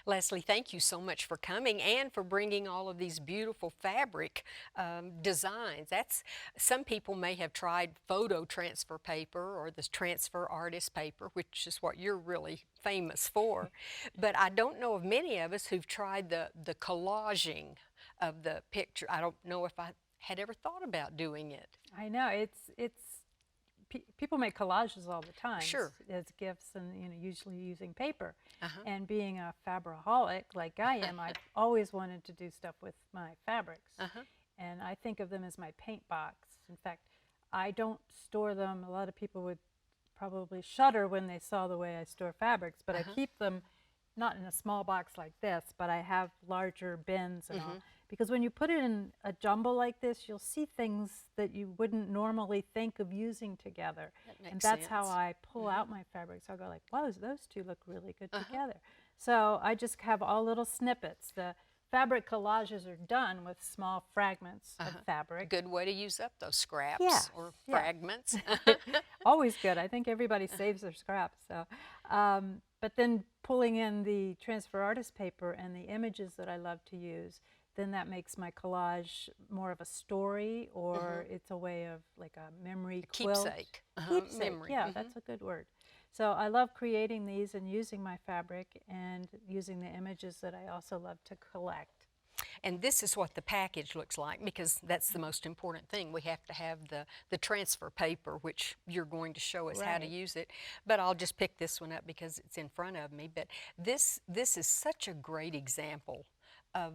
Lesley, thank you so much for coming and for bringing all of these beautiful fabric designs. Some people may have tried photo transfer paper or this transfer artist paper, which is what you're really famous for. But I don't know of many of us who've tried the collaging of the picture. I don't know if I had ever thought about doing it. I know people make collages all the time Sure. as gifts, and usually using paper. Uh-huh. And being a fabraholic like I am, I've always wanted to do stuff with my fabrics. Uh-huh. And I think of them as my paint box. In fact, I don't store them. A lot of people would probably shudder when they saw the way I store fabrics, but I keep them not in a small box like this, but I have larger bins and all. Because when you put it in a jumble like this, you'll see things that you wouldn't normally think of using together. And that's how I pull out my fabrics. I'll go like, wow, those two look really good together. So I just have all little snippets. The fabric collages are done with small fragments of fabric. Good way to use up those scraps or fragments. Always good. I think everybody saves their scraps. So, but then pulling in the transfer artist paper and the images that I love to use, then that makes my collage more of a story, or it's a way of like a memory quilt. Keepsake. Keepsake. Memory. Yeah, that's a good word. So I love creating these and using my fabric and using the images that I also love to collect. And this is what the package looks like, because that's the most important thing. We have to have the transfer paper, which you're going to show us how to use it. But I'll just pick this one up because it's in front of me. But this is such a great example of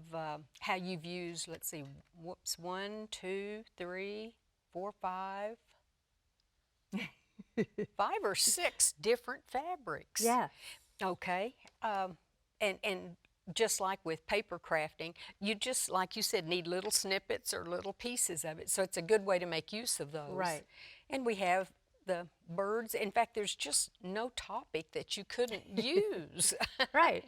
how you've used, let's see, 1, 2, 3, 4, 5, 5 or 6 different fabrics. Yeah. Okay. And just like with paper crafting, you just, like you said, need little snippets or little pieces of it. So it's a good way to make use of those. Right. And we have the birds. In fact, there's just no topic that you couldn't use. Right.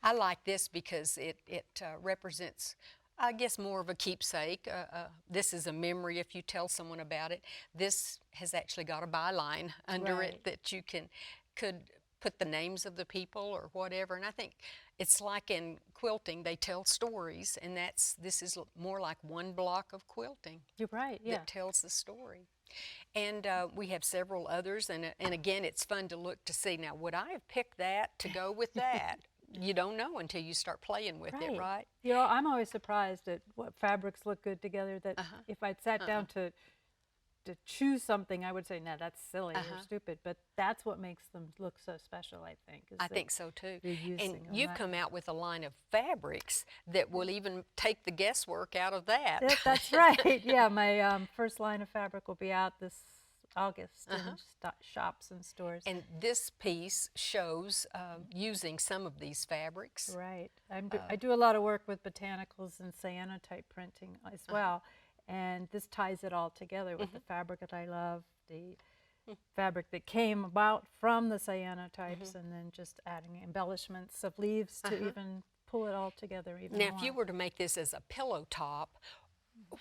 I like this because it represents, I guess, more of a keepsake. This is a memory if you tell someone about it. This has actually got a byline under it that you could put the names of the people or whatever. And I think it's like in quilting, they tell stories, and this is more like one block of quilting. You're right, yeah. That tells the story. And we have several others, and again, it's fun to look to see, now, would I have picked that to go with that? You don't know until you start playing with it, right? You know, I'm always surprised at what fabrics look good together, that if I'd sat down to choose something, I would say, no, that's silly or stupid. But that's what makes them look so special, I think. I think so too. And you've come out with a line of fabrics that will even take the guesswork out of that. That's right. Yeah, my first line of fabric will be out this August in shops and stores. And this piece shows using some of these fabrics. Right. I do a lot of work with botanicals and cyanotype printing as well. And this ties it all together with the fabric that I love, the fabric that came about from the cyanotypes, and then just adding embellishments of leaves to even pull it all together even more. Now, if you were to make this as a pillow top,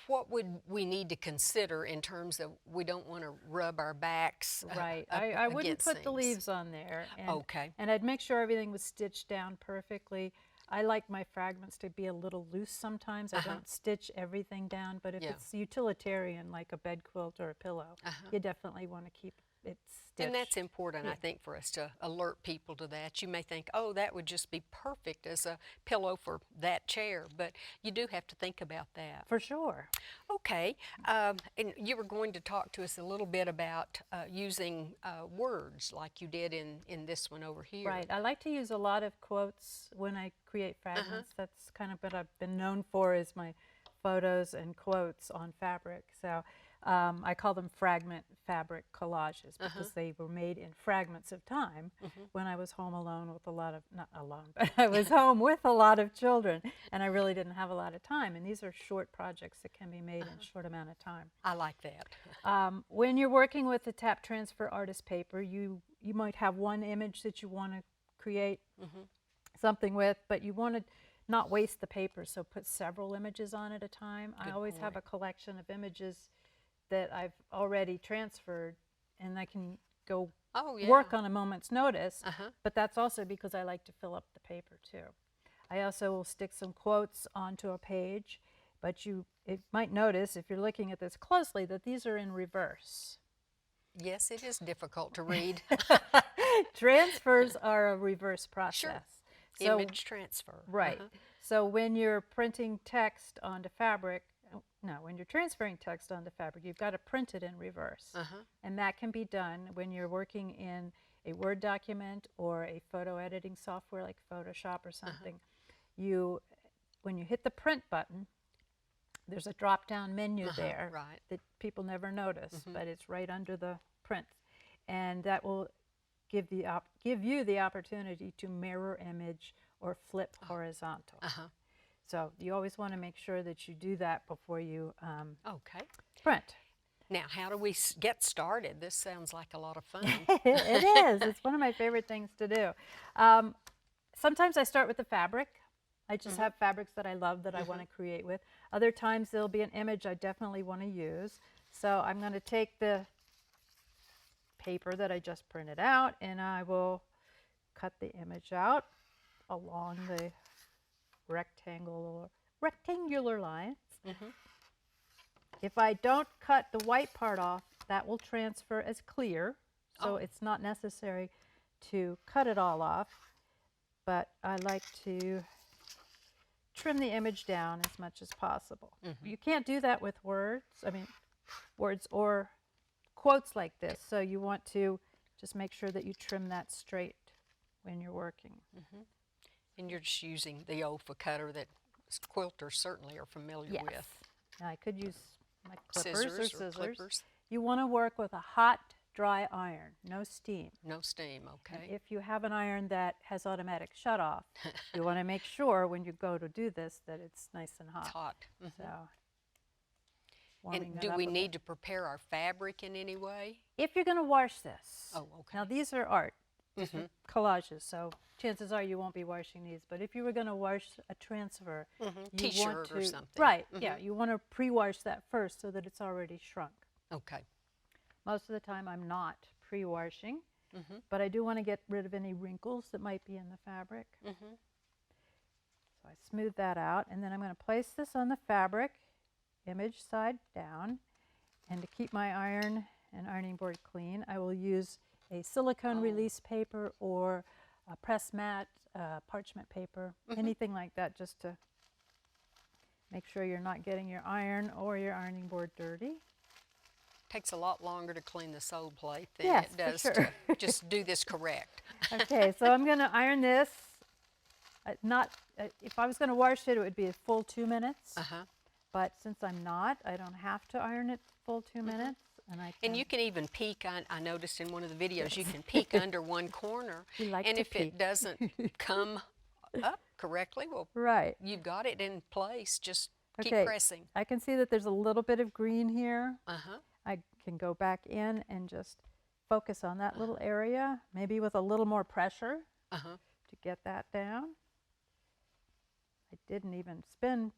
what would we need to consider in terms of we don't want to rub our backs Right. I wouldn't put things. the leaves on there. And, Okay. And I'd make sure everything was stitched down perfectly. I like my fragments to be a little loose sometimes. I don't stitch everything down, but if it's utilitarian, like a bed quilt or a pillow, you definitely want to keep it stitched. And that's important, I think, for us to alert people to that. You may think, oh, that would just be perfect as a pillow for that chair, but you do have to think about that. For sure. Okay, and you were going to talk to us a little bit about using words like you did in this one over here. Right. I like to use a lot of quotes when I create fragments. That's kind of what I've been known for, is my photos and quotes on fabric. So I call them fragment fabric collages because they were made in fragments of time when I was home alone with a lot of, not alone, but I was home with a lot of children, and I really didn't have a lot of time. And these are short projects that can be made in a short amount of time. I like that. When you're working with the tap transfer artist paper, you might have one image that you want to create something with, but you want to not waste the paper, so put several images on at a time. I always have a collection of images that I've already transferred, and I can go work on a moment's notice, but that's also because I like to fill up the paper too. I also will stick some quotes onto a page, but you might notice if you're looking at this closely that these are in reverse. Yes, it is difficult to read. Transfers are a reverse process. Sure. So, Image transfer. right. So when you're printing text onto fabric, no, when you're transferring text onto fabric, you've got to print it in reverse. And that can be done when you're working in a Word document or a photo editing software like Photoshop or something. When you hit the print button, there's a drop-down menu there right. that people never notice, but it's right under the print. And that will give you the opportunity to mirror image or flip horizontal. So you always want to make sure that you do that before you print. Now, how do we get started? This sounds like a lot of fun. It is. It's one of my favorite things to do. Sometimes I start with the fabric. I just have fabrics that I love that I want to create with. Other times there'll be an image I definitely want to use. So I'm going to take the paper that I just printed out and I will cut the image out along the rectangular lines. If I don't cut the white part off, that will transfer as clear, so it's not necessary to cut it all off, but I like to trim the image down as much as possible. You can't do that with words or quotes like this, so you want to just make sure that you trim that straight when you're working. And you're just using the OFA cutter that quilters certainly are familiar with. Now, I could use my clippers or scissors. Clippers. You want to work with a hot, dry iron, no steam. No steam, okay. And if you have an iron that has automatic shut-off, you want to make sure when you go to do this that it's nice and hot. It's hot. So, and do we need to prepare our fabric in any way? If you're going to wash this. Oh, okay. Now, these are art. Collages, so chances are you won't be washing these, but if you were going to wash a transfer, you T-shirt want to, or something. Right, yeah, you want to pre-wash that first so that it's already shrunk. Okay. Most of the time I'm not pre-washing, but I do want to get rid of any wrinkles that might be in the fabric. So I smooth that out, and then I'm going to place this on the fabric, image side down, and to keep my iron and ironing board clean, I will use a silicone release paper or a press mat, parchment paper, anything like that, just to make sure you're not getting your iron or your ironing board dirty. Takes a lot longer to clean the sole plate than Yes, it does for sure. to just do this correct. Okay, so I'm going to iron this. If I was going to wash it, it would be a full 2 minutes. But since I'm not, I don't have to iron it full 2 minutes. And you can even peek, I noticed in one of the videos, you can peek under one corner. And if it doesn't come up correctly, well, you've got it in place. Just keep pressing. I can see that there's a little bit of green here. I can go back in and just focus on that little area, maybe with a little more pressure to get that down. I didn't even spend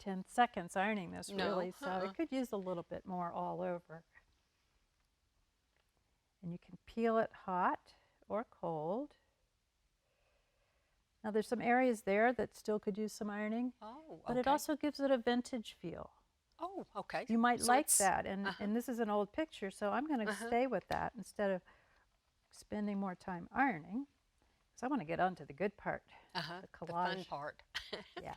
10 seconds ironing this, really, so I could use a little bit more all over. And you can peel it hot or cold. Now there's some areas there that still could use some ironing, but it also gives it a vintage feel. Oh, okay. You might like that, and this is an old picture, so I'm going to stay with that instead of spending more time ironing, because I want to get on to the good part, the collage. The fun part. Yeah.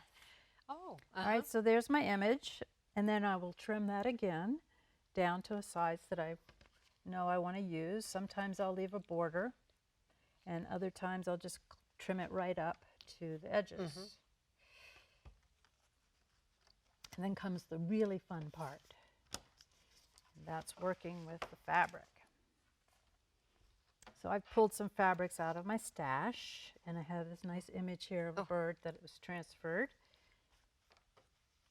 Oh. All right, so there's my image, and then I will trim that again down to a size that I know I want to use. Sometimes I'll leave a border, and other times I'll just trim it right up to the edges. And then comes the really fun part. And that's working with the fabric. So I've pulled some fabrics out of my stash, and I have this nice image here of a bird that it was transferred.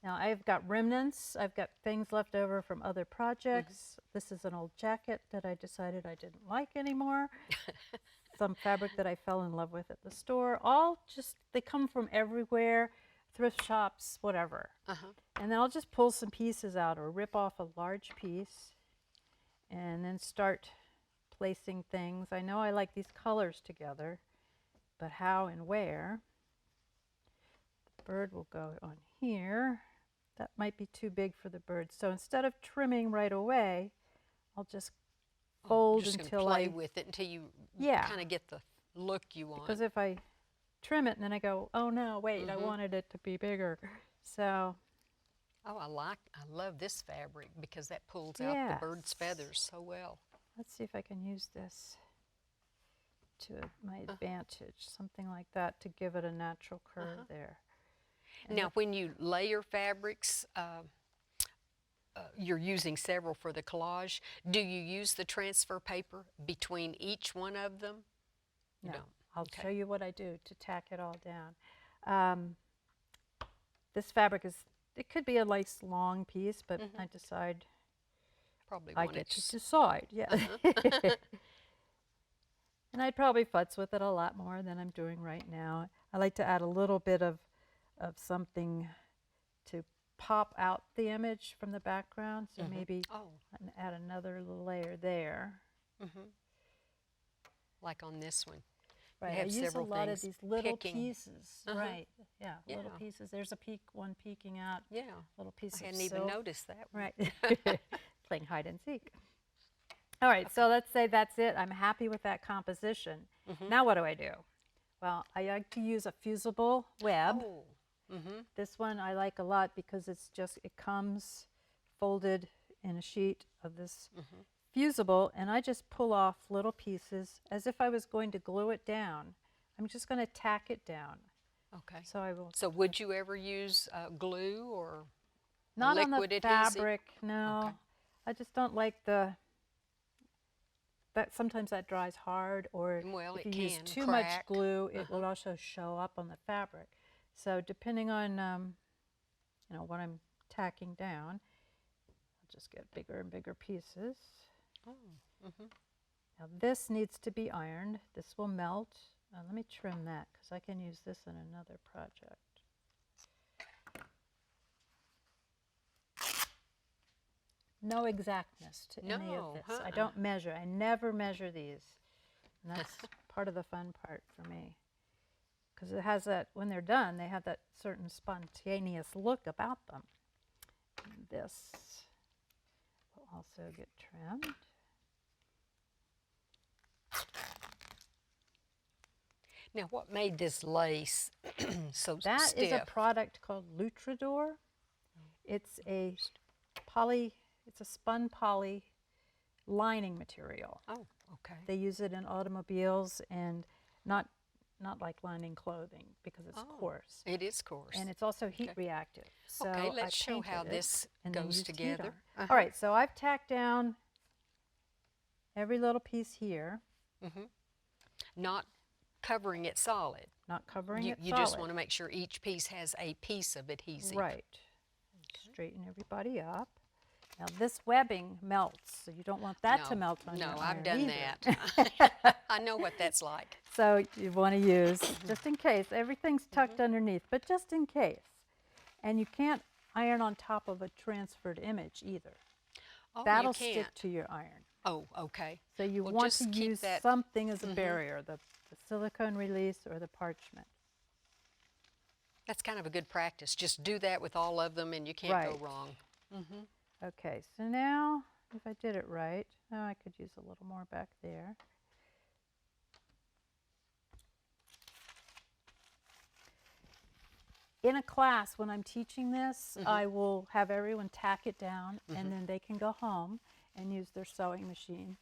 Now I've got remnants, I've got things left over from other projects. This is an old jacket that I decided I didn't like anymore. Some fabric that I fell in love with at the store. All just, they come from everywhere, thrift shops, whatever. And then I'll just pull some pieces out or rip off a large piece and then start placing things. I know I like these colors together, but how and where? bird will go on here. That might be too big for the bird. So instead of trimming right away, I'll just fold just until play with it until you kind of get the look you want. Because if I trim it and then I go, oh no, wait, I wanted it to be bigger. So. Oh, I love this fabric because that pulls out the bird's feathers so well. Let's see if I can use this to my advantage, something like that to give it a natural curve there. And now, when you layer fabrics, you're using several for the collage. Do you use the transfer paper between each one of them? No. I'll show you what I do to tack it all down. This fabric it could be a nice long piece, but I decide probably I get to decide, yeah. And I'd probably futz with it a lot more than I'm doing right now. I like to add a little bit of something to pop out the image from the background. So maybe add another little layer there. Like on this one. Right, I use a lot of these little pieces. Right, yeah, little pieces. There's one peeking out. Yeah, little piece of silk. I hadn't even noticed that one. Right, playing hide and seek. All right, so let's say that's it. I'm happy with that composition. Now what do? Well, I like to use a fusible web. This one I like a lot because it comes folded in a sheet of this fusible, and I just pull off little pieces as if I was going to glue it down. I'm just going to tack it down. Okay. So I will. So would you ever use glue or not liquid on the adhesive? Fabric? No, okay. I just don't like that. Sometimes that dries hard, or if you use too much glue, it will also show up on the fabric. So depending on what I'm tacking down, I'll just get bigger and bigger pieces. Now this needs to be ironed. This will melt. Let me trim that because I can use this in another project. No exactness to any of this. I don't measure. I never measure these. And that's part of the fun part for me. Because it has that, when they're done, they have that certain spontaneous look about them. And this will also get trimmed. Now, what made this lace so that stiff? That is a product called Luchador. It's a spun poly lining material. Oh, okay. They use it in automobiles and not like lining clothing because it's coarse. It is coarse. And it's also heat reactive. So okay, let's show how this goes together. All right, so I've tacked down every little piece here. Not covering it solid. Not covering it solid. You just want to make sure each piece has a piece of adhesive. Right. Straighten everybody up. Now this webbing melts, so you don't want that to melt on your iron. No, I've done either. that. I know what that's like. So you want to use, just in case, everything's tucked underneath, but just in case. And you can't iron on top of a transferred image either. Oh, that'll stick to your iron. Oh, okay. So you want to use something as a barrier, the silicone release or the parchment. That's kind of a good practice. Just do that with all of them and you can't go wrong. Okay, so now, if I did it right, now I could use a little more back there. In a class, when I'm teaching this, I will have everyone tack it down, and then they can go home and use their sewing machine.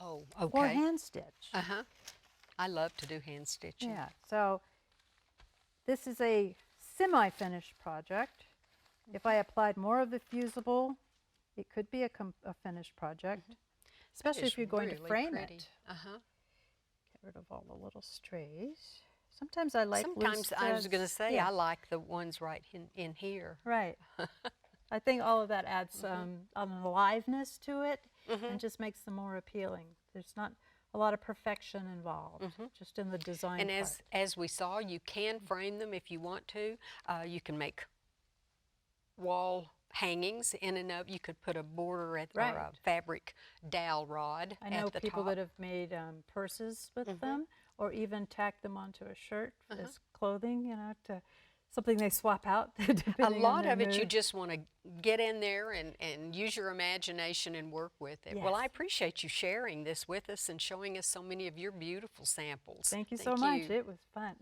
Oh, okay. Or hand stitch. I love to do hand stitching. Yeah, so this is a semi-finished project. If I applied more of the fusible, it could be a finished project, especially if you're going to frame it. Get rid of all the little strays. Sometimes I like Sometimes I was going to say I like the ones right in here. Right. I think all of that adds an aliveness to it and just makes them more appealing. There's not a lot of perfection involved, just in the design and part. as we saw, you can frame them if you want to. You can make wall hangings in and of. You could put a border or a fabric dowel rod I know at the people top. that have made purses with them, or even tacked them onto a shirt as clothing, something they swap out A depending on lot their of it you mood. just want to get in there and use your imagination and work with it. Well, I Yes. appreciate you sharing this with us and showing us so many of your beautiful samples. Thank you so Thank much. you. It was fun.